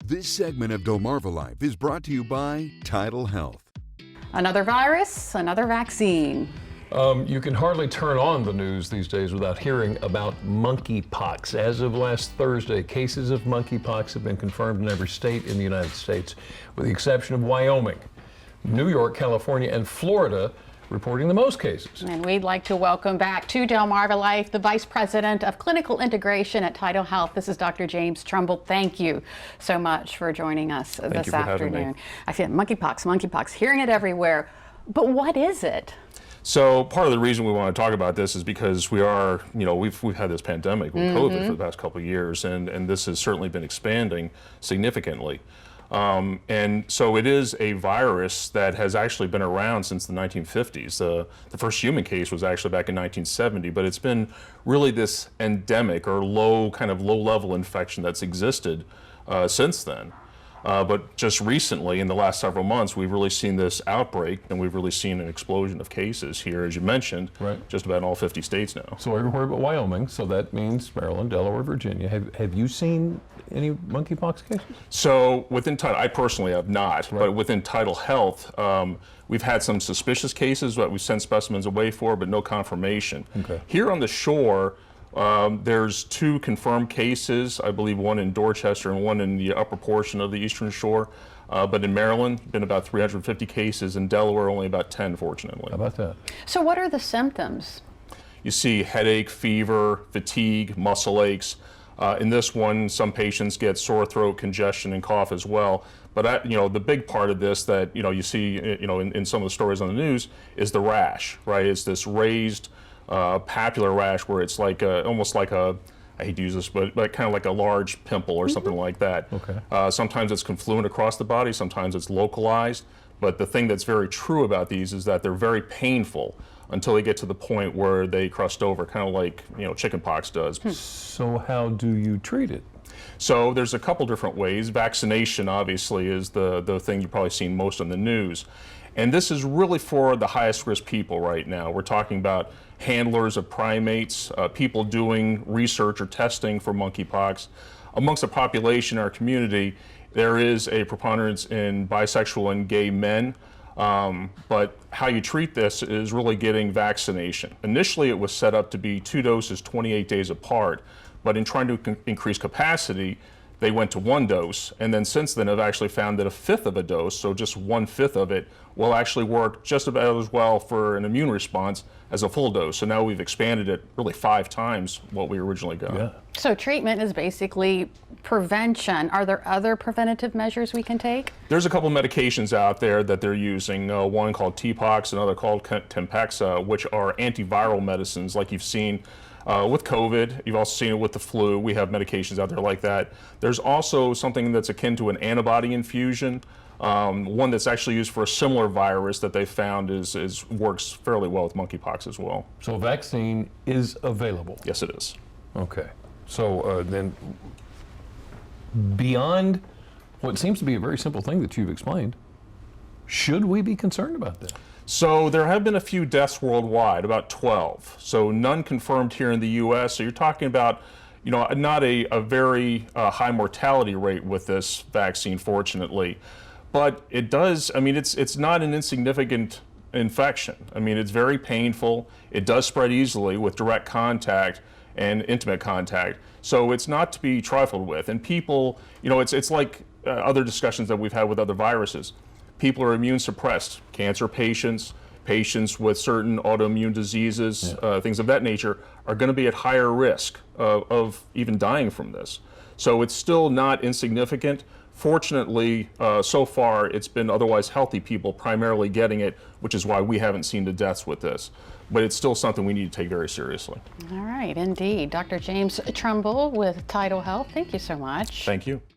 This segment of Delmarva Life is brought to you by TidalHealth. Another virus, another vaccine. You can hardly turn on the news these days without hearing about monkeypox. As of last Thursday, cases of monkeypox have been confirmed in every state in the United States, with the exception of Wyoming. New York, California, and Florida reporting the most cases. And we'd like to welcome back to Delmarva Life the Vice President of Clinical Integration at TidalHealth. This is Dr. James Trumbull. Thank you so much for joining us this afternoon. I feel monkeypox, hearing it everywhere. But what is it? So part of the reason we want to talk about this is because we are, we've had this pandemic with COVID for the past couple of years, and this has certainly been expanding significantly. And so it is a virus that has actually been around since the 1950s. The first human case was actually back in 1970, but it's been really this endemic or low-level infection that's existed since then. But just recently, in the last several months, we've really seen this outbreak, and we've really seen an explosion of cases here, as you mentioned, just about in all 50 states now. So everywhere but Wyoming, so that means Maryland, Delaware, Virginia. Have you seen any monkeypox cases? So within I personally have not, but within TidalHealth, we've had some suspicious cases that we've sent specimens away for, but no confirmation. Here on the shore, there's 2 confirmed cases, I believe one in Dorchester and one in the upper portion of the eastern shore. But in Maryland, been about 350 cases. In Delaware, only about 10, fortunately. How about that? So what are the symptoms? You see headache, fever, fatigue, muscle aches. In this one, some patients get sore throat, congestion, and cough as well. But the big part of this that you see in some of the stories on the news is the rash, right? It's this raised papular rash where it's like almost like I hate to use this, but kind of like a large pimple or something like that. Sometimes it's confluent across the body, sometimes it's localized. But the thing that's very true about these is that they're very painful until they get to the point where they crust over, kind of like chickenpox does. So how do you treat it? So there's a couple different ways. Vaccination obviously is the thing you've probably seen most on the news. And this is really for the highest risk people right now. We're talking about handlers of primates, people doing research or testing for monkeypox. Amongst the population in our community, there is a preponderance in bisexual and gay men. But how you treat this is really getting vaccination. Initially, it was set up to be 2 doses 28 days apart, but in trying to increase capacity, they went to 1 dose, and then since then have actually found that 1/5 of a dose, so just 1/5 of it, will actually work just about as well for an immune response as a full dose. So now we've expanded it really 5 times what we originally got. So treatment is basically prevention. Are there other preventative measures we can take? There's a couple of medications out there that they're using, one called TPOXX, another called Tempexa, which are antiviral medicines like you've seen with COVID. You've also seen it with the flu. We have medications out there like that. There's also something that's akin to an antibody infusion, one that's actually used for a similar virus that they found works fairly well with monkeypox as well. So a vaccine is available? Yes, it is. Okay. So then beyond what seems to be a very simple thing that you've explained, should we be concerned about that? So there have been a few deaths worldwide, about 12. So none confirmed here in the U.S. So you're talking about, not a very high mortality rate with this vaccine, fortunately. But it does, it's not an insignificant infection. It's very painful. It does spread easily with direct contact and intimate contact. So it's not to be trifled with. And people, it's like other discussions that we've had with other viruses. People are immune suppressed. Cancer patients, patients with certain autoimmune diseases, things of that nature, are going to be at higher risk of even dying from this. So it's still not insignificant. Fortunately, so far, it's been otherwise healthy people primarily getting it, which is why we haven't seen the deaths with this. But it's still something we need to take very seriously. All right, indeed. Dr. James Trumbull with TidalHealth, thank you so much. Thank you.